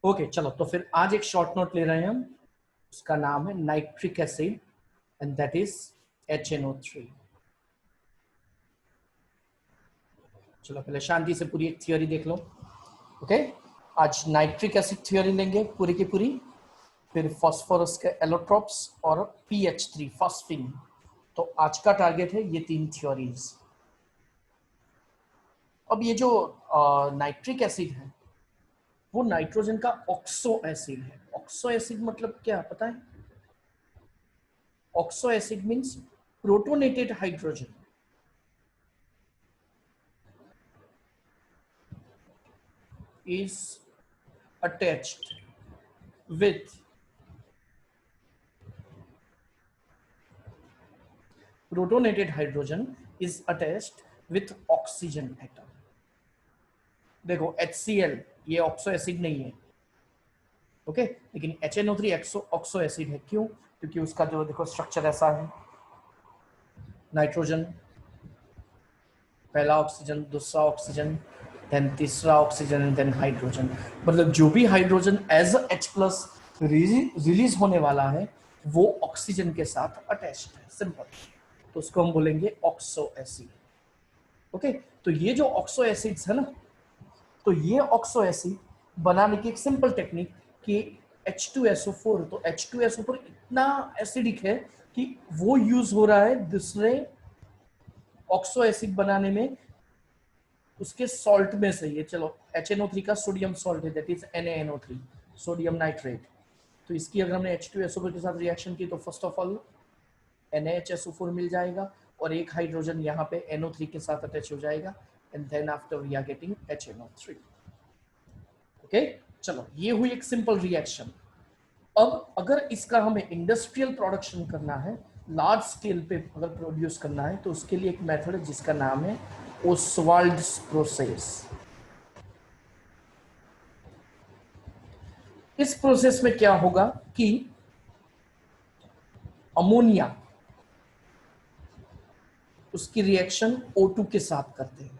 Okay चलो, तो फिर आज एक शॉर्ट नोट ले रहे हैं हम, उसका नाम है nitric acid and that is HNO3। चलो पहले शांति से पूरी एक थियोरी देख लो। ओके, आज नाइट्रिक एसिड थियोरी लेंगे पूरी की पूरी, फिर फास्फोरस के एलोट्रोप्स और PH3 फास्फिन। तो आज का टारगेट है ये 3 थ्योरीज। अब ये जो नाइट्रिक एसिड है वो नाइट्रोजन का ऑक्सो एसिड है। ऑक्सो एसिड मतलब क्या पता है? Oxo acid means protonated hydrogen is attached with protonated hydrogen is attached with oxygen atom। देखो HCl ये ऑक्सो एसिड नहीं है, ओके, लेकिन HNO3 ऑक्सो एसिड है। क्यों? क्योंकि उसका जो देखो स्ट्रक्चर ऐसा है, नाइट्रोजन, पहला ऑक्सीजन, दूसरा ऑक्सीजन, देन तीसरा ऑक्सीजन एंड देन हाइड्रोजन। मतलब जो भी हाइड्रोजन एज H+ रिलीज होने वाला है वो ऑक्सीजन के साथ अटैच्ड है, सिंपल। तो उसको हम बोलेंगे ऑक्सो एसिड। ओके, तो ये जो ऑक्सो एसिड्स है ना, तो ये ऑक्सो एसिड बनाने की एक सिंपल टेक्निक कि H2SO4, तो H2SO4 इतना एसिडिक है कि वो यूज हो रहा है दूसरे ऑक्सो एसिड बनाने में उसके सॉल्ट में से। ये चलो HNO3 का सोडियम सॉल्ट है, that is NaNO3, sodium nitrate. तो इसकी अगर हमने H2SO4 के साथ रिएक्शन की तो फर्स्ट ऑफ ऑल NaHSO4 मिल जाएगा और एक हाइड्रोजन यहाँ पे NO3 के साथ अटैच हो जाएगा and then after we are getting HNO3। Okay, चलो ये हुई एक सिंपल रिएक्शन। अब अगर इसका हमें इंडस्ट्रियल प्रोडक्शन करना है, लार्ज स्केल पे अगर प्रोड्यूस करना है, तो उसके लिए एक मेथड है जिसका नाम है ओसवाल्ड्स प्रोसेस। इस प्रोसेस में क्या होगा कि अमोनिया उसकी रिएक्शन O2 के साथ करते हैं,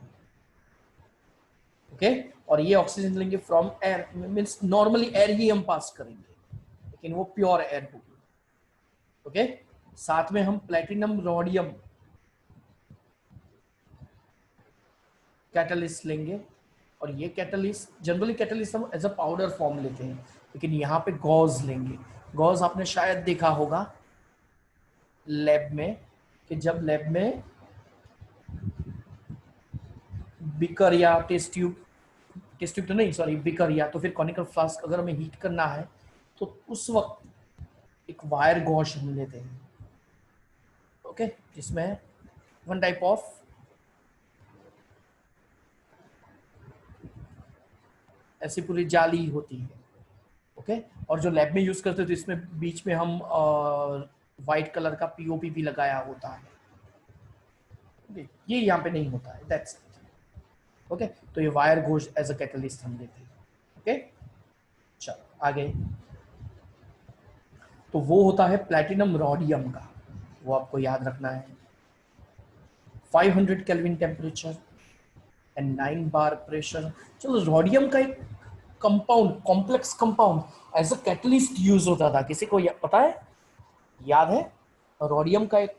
ओके, और ये ऑक्सीजन लेंगे from air, means normally air ही हम पास करेंगे लेकिन वो प्योर एयर होगी, ओके। साथ में हम प्लेटिनम रोडियम कैटलिस्ट लेंगे और ये कैटलिस्ट जनरली कैटलिस्ट हम एज अ पाउडर फॉर्म लेते हैं, लेकिन यहाँ पे गॉज लेंगे। गॉज आपने शायद देखा होगा लैब में, कि जब लैब में बीकर या टेस्ट ट्यूब तो नहीं, सॉरी, बीकर या तो फिर कॉनिकल फ्लास्क अगर हमें हीट करना है तो उस वक्त एक वायर गॉश हम लेते हैं, ओके, जिसमें वन टाइप ऑफ ऐसी पूरी जाली होती है, ओके। और जो लैब में यूज करते थे इसमें बीच में हम व्हाइट कलर का POP भी लगाया होता है, ये यहाँ पे नहीं होता है, दैट्स इट, ओके। तो ये wire goes as a catalyst हम लेते हैं, ओके। चलो आगे, तो वो होता है प्लैटिनम रोडियम का, वो आपको याद रखना है। 500 Kelvin temperature and 9 bar pressure. चलो, रोडियम का एक compound, complex compound as a catalyst use होता था, किसी को पता है, याद है? रोडियम का एक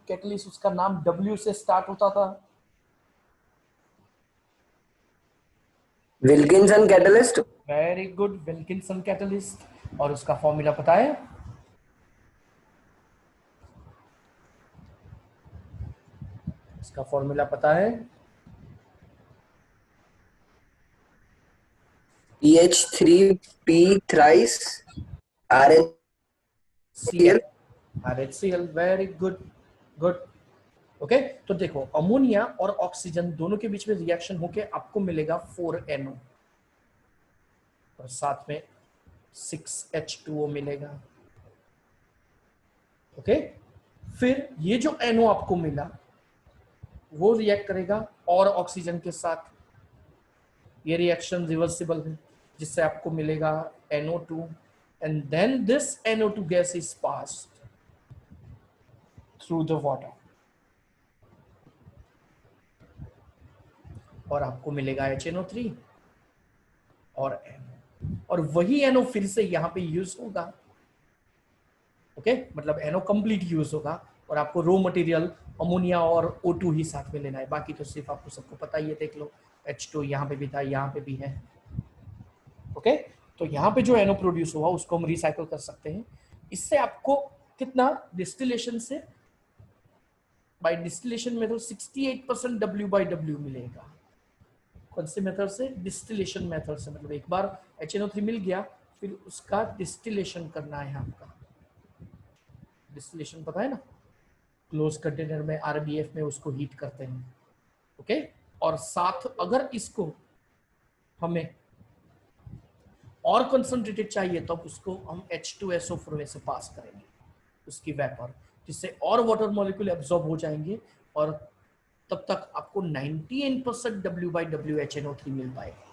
कैटलिस्ट, उसका नाम W से स्टार्ट होता था। Wilkinson catalyst. Very good, Wilkinson catalyst. और उसका फॉर्मूला पता है? इसका फॉर्मूला पता है? PH3P thrice RHCl। RHCl, very good, good, okay. तो देखो, अमोनिया और ऑक्सीजन दोनों के बीच में रिएक्शन होके आपको मिलेगा 4NO और साथ में 6H2O मिलेगा, ओके। फिर ये जो NO आपको मिला वो रिएक्ट करेगा और ऑक्सीजन के साथ, ये रिएक्शन रिवर्सिबल है, जिससे आपको मिलेगा NO2 and then this NO2 gas is passed through the water और आपको मिलेगा HNO3 और NO। और वही NO फिर से यहाँ पे यूज होगा। ओके, मतलब NO कंप्लीट यूज होगा और आपको रो मटेरियल अमोनिया और O2 ही साथ में लेना है। बाकी तो सिर्फ आपको सबको पता ही है, देख लो H2 यहाँ पे भी था, यहाँ पे भी है। ओके, तो यहाँ पे जो NO प्रोड्यूस हुआ उसको हम रिसाइकल कर सकते हैं। इससे आपको कितना डिस्टिलेशन से, बाय डिस्टिलेशन मेथड 68% W/W मिलेगा। कौन से मेथड से? डिस्टिलेशन मेथड से। मतलब एक बार HNO3 मिल गया, फिर उसका डिस्टिलेशन करना है आपका। डिस्टिलेशन पता है ना, क्लोज कंटेनर में RBF में उसको हीट करते हैं। ओके, और साथ अगर इसको हमें और कंसंट्रेटेड चाहिए तो उसको हम H2SO4 में से पास करेंगे उसकी वेपर, जिससे और वाटर मॉलिक्यूल एब्जॉर्ब हो जाएंगे और तब तक आपको 98% W/W HNO3 मिल पाएगा।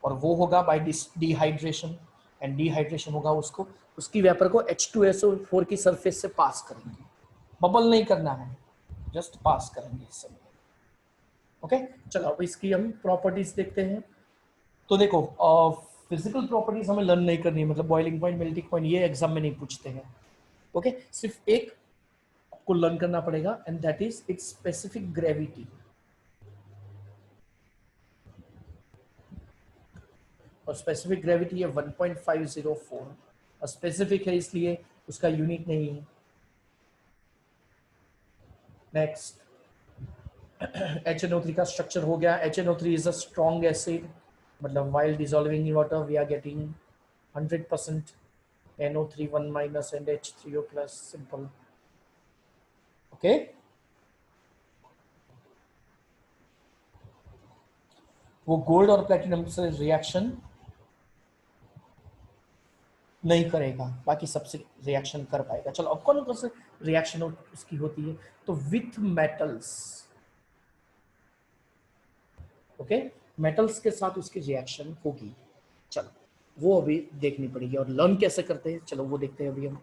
और वो होगा बाय डिहाइड्रेशन, एंड डिहाइड्रेशन होगा उसको, उसकी वेपर को H2SO4 की सरफेस से पास करेंगे। बबल नहीं करना है, जस्ट पास करेंगे इस समय। ओके, चलो अब इसकी हम प्रॉपर्टीज देखते हैं। तो देखो फिजिकल प्रॉपर्टीज हमें लर्न नहीं करनी है, मतलब बॉइलिंग पॉइंट, मेल्टिंग पॉइंट, ये एग्जाम में नहीं पूछते हैं। ओके, सिर्फ एक आपको लर्न करना पड़ेगा, and that is it's specific gravity. और स्पेसिफिक ग्रेविटी है 1.504, और स्पेसिफिक है इसलिए उसका यूनिट नहीं है। नेक्स्ट, HNO3 का स्ट्रक्चर हो गया। HNO3 is a strong acid, मतलब while dissolving in water we are getting 100% NO3 1 minus and H3O plus, simple. Okay, वो गोल्ड और प्लेटिनम से रिएक्शन नहीं करेगा, बाकी सबसे रिएक्शन कर पाएगा। चलो अब कौन कौन से रिएक्शन उसकी होती है? तो विथ मेटल्स। ओके, मेटल्स के साथ उसकी रिएक्शन होगी। चलो वो अभी देखनी पड़ेगी, और लर्न कैसे करते हैं चलो वो देखते हैं अभी हम।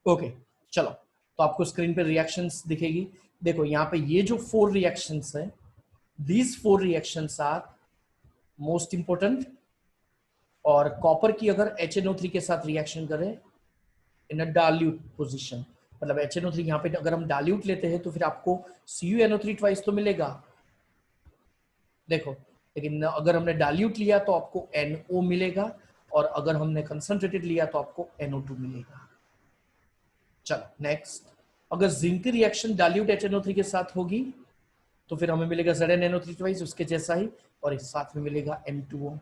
ओके, चलो तो आपको स्क्रीन पे रिएक्शंस दिखेगी। देखो यहाँ पे ये जो 4 रिएक्शंस है, these 4 reactions are most important. और कॉपर की अगर HNO3 के साथ रिएक्शन करें इन अ डाल्यूट पोजीशन, मतलब HNO3 यहाँ पे अगर हम डाल्यूट लेते हैं तो फिर आपको CuNO3 ट्वाइस तो मिलेगा, देखो। लेकिन अगर हमने डाल्यूट लिया तो आपको NO मिलेगा, और अगर हमने कंसंट्रेटेड लिया तो आपको NO2 मिलेगा। चलो नेक्स्ट, अगर जिंक की रिएक्शन डाल्यूट HNO3 के साथ होगी तो फिर हमें मिलेगा ZnNO3 ट्वाइस, उसके जैसा ही, और इस साथ में मिलेगा N2O।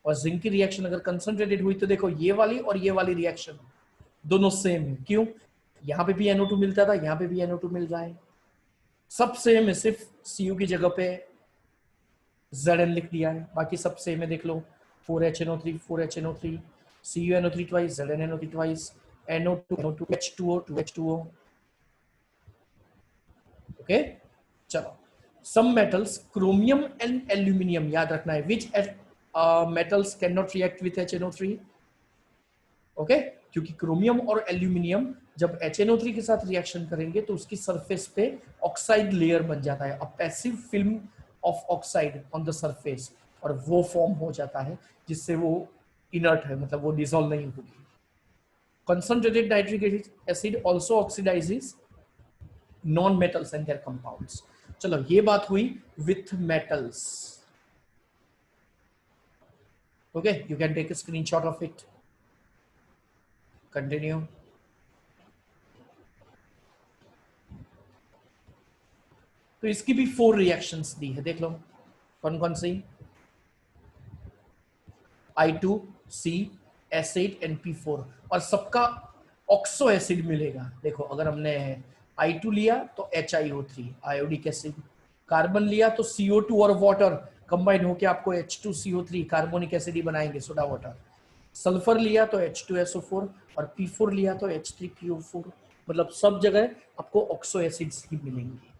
और जिंक की रिएक्शन अगर कंसंट्रेटेड हुई तो देखो ये वाली और ये वाली रिएक्शन दोनों सेम है। क्यों? यहाँ पे भी NO2 मिलता था, यहाँ पे भी NO2 मिल रहा है, सब सेम है, सिर्फ Cu की जगह पे Zn लिख दिया है, बाकी सब सेम है। देख लो 4HNO3 4HNO3, CuNO3 twice, ZnNO3 twice, NO2 NO2, H2O 2H2O। Okay, चलो some metals, chromium and aluminium, याद रखना है which metals can not react with HNO3। Okay, क्योंकि क्रोमियम और एल्यूमिनियम जब HNO3 के साथ रिएक्शन करेंगे तो उसकी सरफेस पे ऑक्साइड लेयर बन जाता है, अ passive film of oxide on the surface, और वो फॉर्म हो जाता है जिससे वो इनर्ट है, मतलब वो डिसॉल्व नहीं होगी। Concentrated nitric acid also oxidises non metals and their compounds. चलो ये बात हुई with metals. Okay, you can take a screenshot of it. Continue. तो इसकी भी 4 रिएक्शंस दी है, देख लो कौन कौन सी। I2C एसिड एंड P4, और सबका ऑक्सो एसिड मिलेगा। देखो अगर हमने I2 लिया तो HiO3 आयोडिक एसिड, कार्बन लिया तो CO2 और वाटर कंबाइन होकर आपको H2CO3 कार्बोनिक एसिड ही बनाएंगे, सोडा वाटर। सल्फर लिया तो H2SO4, और P4 लिया तो H3PO4, मतलब सब जगह आपको ऑक्सो एसिड्स ही मिलेंगे।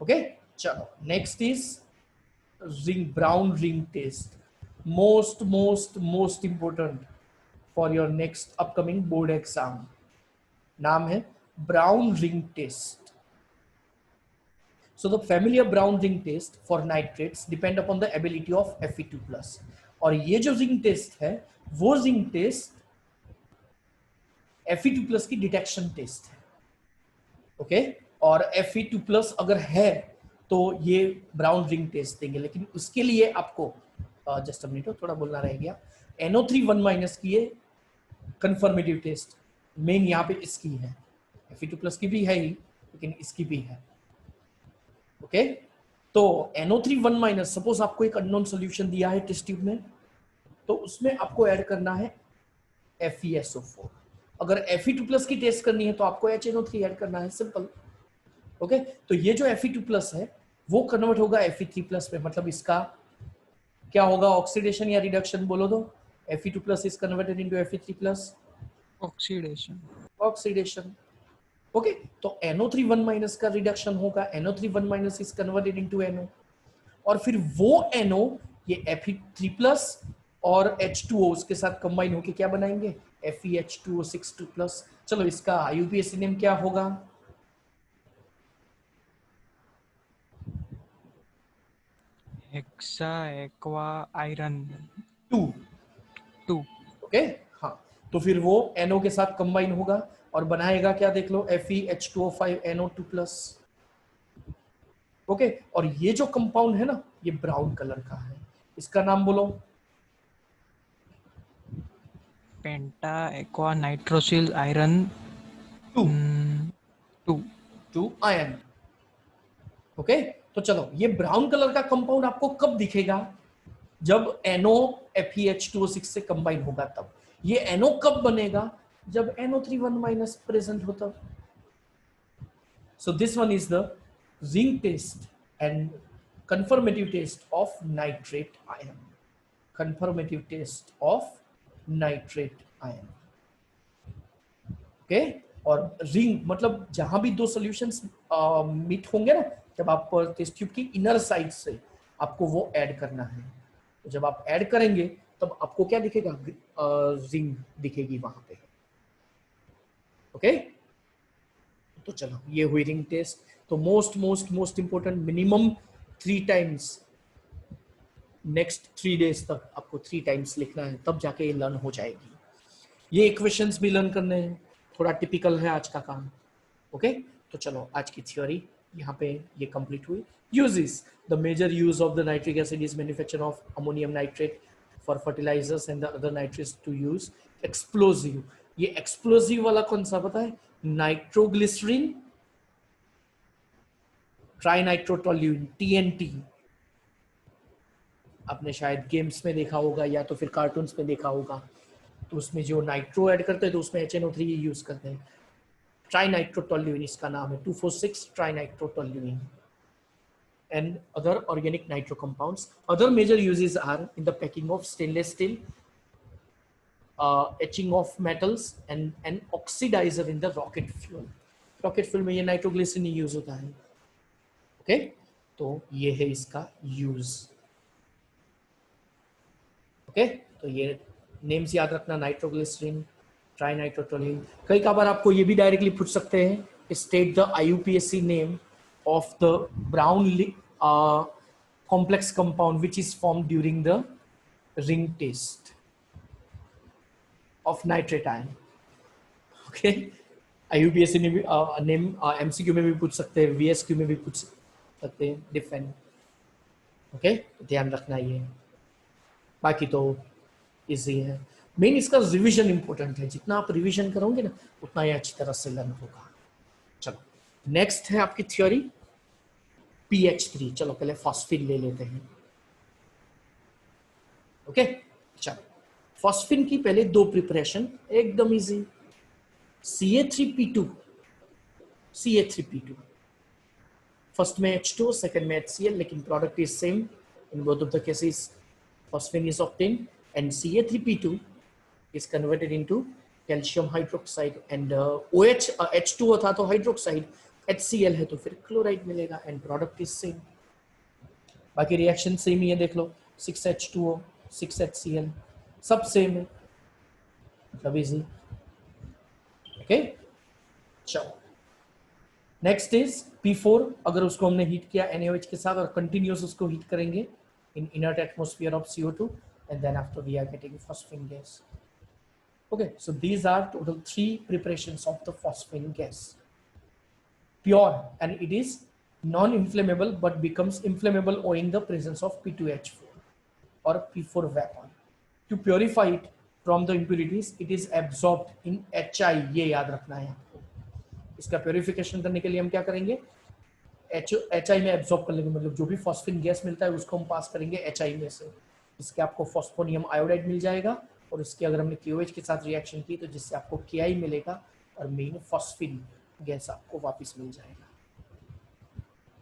ओके, चलो next is ring, brown ring test, most important for your next upcoming board exam. नाम है brown ring test. So the familiar brown ring test for nitrates depend upon the ability of Fe2+. और ये जो ring test है वो ring test Fe2+ की detection test है, okay और Fe2+ अगर है तो ये ब्राउन रिंग टेस्ट देंगे, लेकिन उसके लिए आपको जस्ट अ मिनट, थोड़ा बोलना रह गया, NO3 1- की ये कंफर्मेटिव टेस्ट मेन यहाँ पे इसकी है, Fe2+ की भी है ही लेकिन इसकी भी है, ओके तो NO3 1- सपोज आपको एक अननोन सॉल्यूशन दिया है टेस्ट ट्यूब में, तो उसमें आपको ऐड करना है FeSO4। अगर Fe2+ की टेस्ट करनी है तो आपको HNO3 ऐड करना है, सिंपल, ओके तो ये जो Fe2+ है वो कन्वर्ट होगा Fe3+ में, मतलब इसका क्या होगा, ऑक्सीडेशन या रिडक्शन बोलो तो, Fe2+ is converted into Fe3+, oxidation. Oxidation, okay तो NO3 1- का रिडक्शन होगा, NO3 1- is converted into NO, और फिर वो NO ये Fe3+ और H2O उसके साथ कंबाइन होके क्या बनाएंगे, FeH2O6 2+। चलो इसका IUPAC नेम क्या होगा, हेक्सा एक्वा आयरन 2, 2। ओके हाँ, तो फिर वो NO के साथ कंबाइन होगा और बनाएगा क्या, देख लो, FeH2O5NO2+, ओके और ये जो कंपाउंड है ना ये ब्राउन कलर का है, इसका नाम बोलो, penta aqua nitrosyl iron 2 2। 2 ion, okay तो चलो ये ब्राउन कलर का कंपाउंड आपको कब दिखेगा, जब NO FeH2O6 से कंबाइन होगा तब। ये NO कब बनेगा, जब NO3 1- प्रेजेंट हो तब। So this one is the ring test and confirmative test of nitrate ion, confirmative test of nitrate ion, okay और रिंग मतलब जहां भी दो सॉल्यूशंस मीट होंगे ना, जब आप टेस्ट ट्यूब की इनर साइड से आपको वो ऐड करना है, तो जब आप ऐड करेंगे तब आपको क्या दिखेगा, रिंग दिखेगी वहां पे, ओके तो चलो ये हुई रिंग टेस्ट। तो most most most important, minimum 3 times, next 3 days तक आपको 3 टाइम्स लिखना है, तब जाके ये लर्न हो जाएगी। ये इक्वेशंस भी लर्न करने हैं, थोड़ा टिपिकल है आज का काम, ओके तो चलो आज की थ्योरी यहाँ पे ये कंप्लीट हुई। Uses, the major use of the nitric acid is manufacture of ammonium nitrate for fertilisers and the other nitrates to use explosive. ये एक्सप्लोजिव वाला कौन सा पता है, नाइट्रोग्लिसरीन ट्राइनाइट्रोटोल्यूइन TNT, आपने शायद गेम्स में देखा होगा या तो फिर कार्टून्स में देखा होगा, तो उसमें जो नाइट्रो ऐड करते हैं तो उसमें HNO3 यूज करते हैं, ट्राइनाइट्रोटोल्यूइन इसका नाम है, 2,4,6 ट्राइनाइट्रोटोल्यूइन and other organic nitro compounds. Other major uses are in the packing of stainless steel, etching of metals and an oxidizer in the rocket fuel. Rocket fuel में ये नाइट्रोग्लिसरीन यूज होता है, okay तो ये है इसका यूज, ओके तो ये नेम्स याद रखना, नाइट्रोग्लिसरीन ट्राइनाइट्रोटोल्यूइन। कई बार आपको ये भी डायरेक्टली पूछ सकते हैं, state the IUPAC name of the brown complex compound which is formed during the ring test of nitrate ion, okay IUPAC ने भी नेम MCQ में भी पूछ सकते हैं, VSQ में भी पूछ सकते हैं, डिफेंड, ओके ध्यान रखना ये, बाकी तो इजी है, मेन इसका रिवीजन इंपॉर्टेंट है, जितना आप रिवीजन करोगे ना उतना ही अच्छी तरह से लर्न होगा। चलो नेक्स्ट है आपकी थ्योरी PH3, चलो पहले फॉस्फिन ले लेते हैं, ओके चलो फॉस्फिन की पहले 2 प्रिपरेशन एकदम इजी, CA3P2 CA3P2, फर्स्ट में H2, सेकंड में HCl, लेकिन product is same in both of the cases, phosphine is obtained and CA3P2 is converted into calcium hydroxide and OH H2O था तो hydroxide, HCl है तो फिर chloride मिलेगा and product is same. बाकी reaction same ही है, देख लो 6H2O 6HCl सब सेम है, मतलब इजी, ओके चलो नेक्स्ट इज P4, अगर उसको हमने हीट किया NaOH के साथ और कंटिन्यूस उसको हीट करेंगे in inert atmosphere of CO2 and then after we are getting phosphine gas. Okay, so these are total 3 preparations of the phosphine gas. Pure, and it is non-inflammable but becomes inflammable owing the presence of P2H4 or P4 vapor. To purify it from the impurities, it is absorbed in HI. ये याद रखना है आपको. इसका purification करने के लिए हम क्या करेंगे, HI में एब्जॉर्ब कर लेंगे, मतलब जो भी फॉस्फिन गैस मिलता है उसको हम पास करेंगे HI में से. इसके आपको फॉस्फोनियम आयोडाइड मिल जाएगा और इसके अगर हमने KOH के साथ रिएक्शन की तो जिससे आपको KI मिलेगा और मेन फॉस्फिन गैस आपको वापस मिल जाएगा.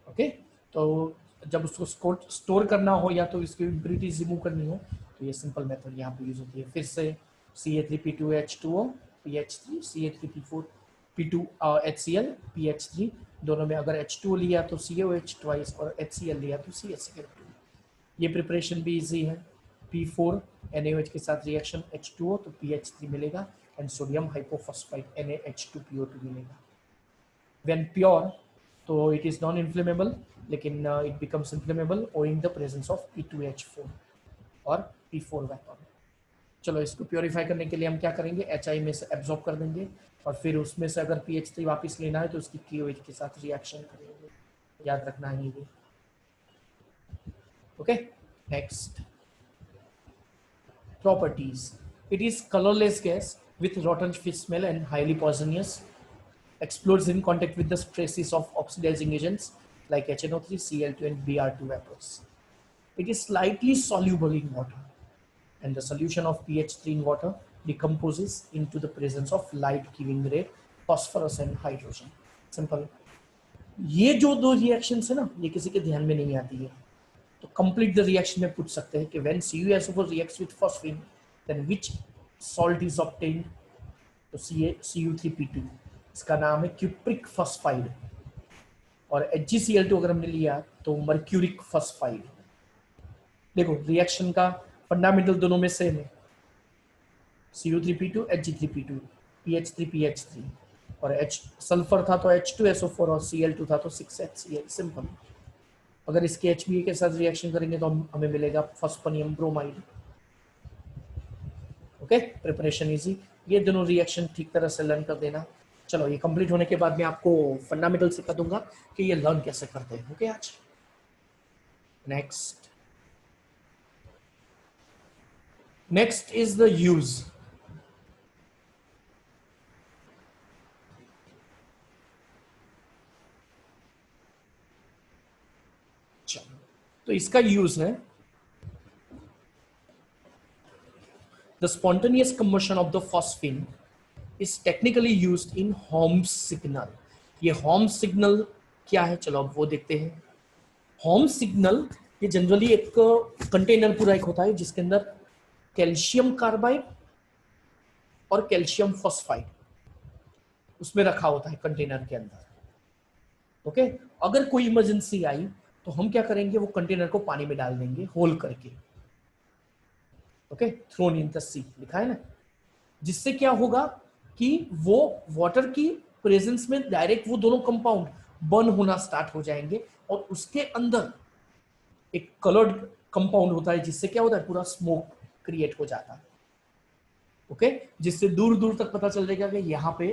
ओके, तो जब उसको स्टोर करना हो या तो इसकी इम्प्योरिटीज रिमूव करनी हो तो ये सिंपल मेथड यहाँ पे यूज होती है. फिर से Ca3P2H2O PH3 Ca3P4 P2 HCl PH3, दोनों में अगर H2O लिया तो COH ट्वाइस और HCl लिया तो CaCl2. ये प्रिपरेशन भी इजी है. P4 NaOH के साथ रिएक्शन H2O तो PH3 मिलेगा एंड सोडियम हाइपोफॉस्फाइड NaH2PO2 मिलेगा. When pure, तो it is non-inflammable, लेकिन it becomes inflammable owing the presence of P2H4 और P4 vapor. चलो इसको प्योरीफाई करने के लिए हम क्या करेंगे, HI में से एब्जॉर्ब कर देंगे और फिर उसमें से अगर PH3 वापस लेना है तो उसकी KOH के साथ रिएक्शन करेंगे. याद रखना है ये. Okay, next. Properties. It is colorless gas with rotten fish smell and highly poisonous. Explodes in contact with the traces of oxidizing agents like HNO3, Cl2 and Br2 vapors. It is slightly soluble in water and the solution of PH3 in water decomposes into the presence of light giving ray, phosphorus and hydrogen. Simple. ये जो दो reactions है ना, ये किसी के ध्यान में नहीं आती है, तो कंप्लीट द रिएक्शन में पूछ सकते हैं कि when CuSO4 reacts with phosphine then which salt is obtained. तो Cu3P2, इसका नाम है क्यूप्रिक फॉस्फाइड. और HgCl2 अगर हमने लिया तो मर्क्यूरिक फॉस्फाइड. देखो रिएक्शन का फंडामेंटल दोनों में सेम है, Cu3P2 Hg3P2 PH3 और H सल्फर था तो H2SO4 और Cl2 था तो 6HCl. सिंपल. अगर इसके HBA के साथ रिएक्शन करेंगे तो हमें मिलेगा phosphonium bromide. Okay, preparation easy. ये दोनों रिएक्शन ठीक तरह से लर्न कर देना. चलो ये कंप्लीट होने के बाद मैं आपको फंडामेंटल सिखा दूंगा कि ये लर्न कैसे करते हैं. ओके, आज नेक्स्ट इज द यूज. चलो, तो इसका यूज है the spontaneous combustion of the phosphine is technically used in Holmes signal. ये Holmes signal क्या है, चलो अब वो देखते हैं. Holmes signal ये जनरली एक कंटेनर पूरा एक होता है जिसके अंदर कैल्शियम कार्बाइड और कैल्शियम फॉस्फाइड उसमें रखा होता है कंटेनर के अंदर. ओके, अगर कोई इमरजेंसी आई तो हम क्या करेंगे, वो कंटेनर को पानी में डाल देंगे होल करके. ओके, थ्रोन इन द सी लिखा है ना, जिससे क्या होगा कि वो वाटर की प्रेजेंस में डायरेक्ट वो दोनों कंपाउंड बर्न होना स्टार्ट हो जाएंगे और उसके अंदर एक कलर्ड कंपाउंड होता है जिससे क्या होता है, पूरा स्मोक क्रिएट हो जाता है. ओके, जिससे दूर दूर तक पता चल जाएगा कि यहाँ पे,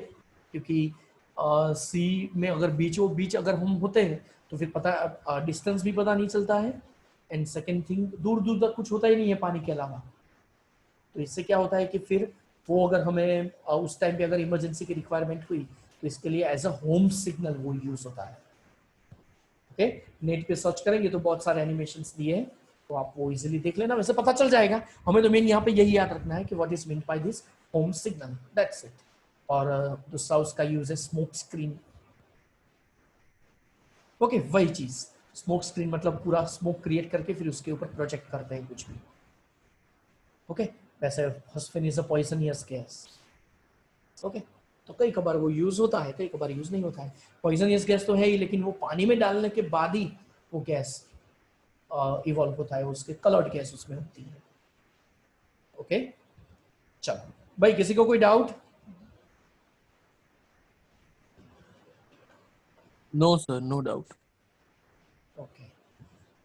क्योंकि सी में अगर बीच अगर हम होते हैं तो फिर पता डिस्टेंस भी पता नहीं चलता है एंड सेकेंड थिंग दूर दूर तक कुछ होता ही नहीं है पानी के अलावा. तो इससे क्या होता है कि फिर वो अगर हमें उस टाइम पे अगर इमरजेंसी की रिक्वायरमेंट हुई तो इसके लिए एज अ होम सिग्नल वो यूज होता है. ओके, नेट पे सर्च करेंगे तो बहुत सारे एनिमेशंस दिए हैं तो आप वो इजीली देख लेना, वैसे पता चल जाएगा. हमें तो मेन यहाँ पे यही याद रखना है कि what is mean by this home signal, that's it. और दूसरा उसका यूज है स्मोक स्क्रीन. ओके, वही चीज स्मोक स्क्रीन मतलब पूरा स्मोक क्रिएट करके फिर उसके ऊपर प्रोजेक्ट करते हैं कुछ भी. ओके, वैसे phosphine is a poisonous gas. Okay, तो कई कबार वो यूज होता है, कई कबार यूज नहीं होता है. पॉइजनियस गैस तो है ही, लेकिन वो पानी में डालने के बाद ही वो गैस इवॉल्व होता है, उसके कलर्ड गैस उसमें होती है. ओके, चलो भाई, किसी को कोई doubt? No sir, no doubt. Okay,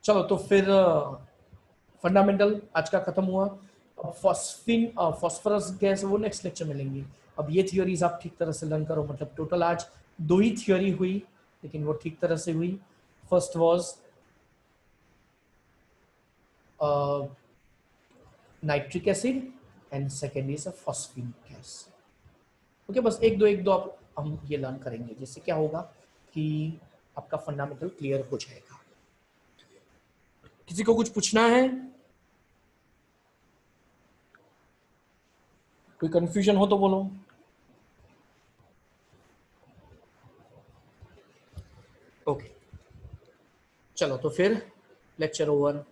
चलो तो फिर फंडामेंटल आज का खत्म हुआ। अब फॉस्फोरस गैस वो नेक्स्ट लेक्चर में लेंगे। अब ये थियोरीज आप ठीक तरह से लर्न करो। मतलब टोटल आज 2 ही थियोरी हुई, लेकिन वो ठीक तरह से हुई। First was nitric acid and second is a phosphine gas. Okay, बस एक दो आप हम ये लर्न करेंगे, जिससे क्या होगा कि आपका फंडामेंटल क्लियर हो जाएगा। किसी को कुछ पूछना है? कोई कंफ्यूजन हो तो बोलो। ओके, चलो तो फिर लेक्चर ओवर।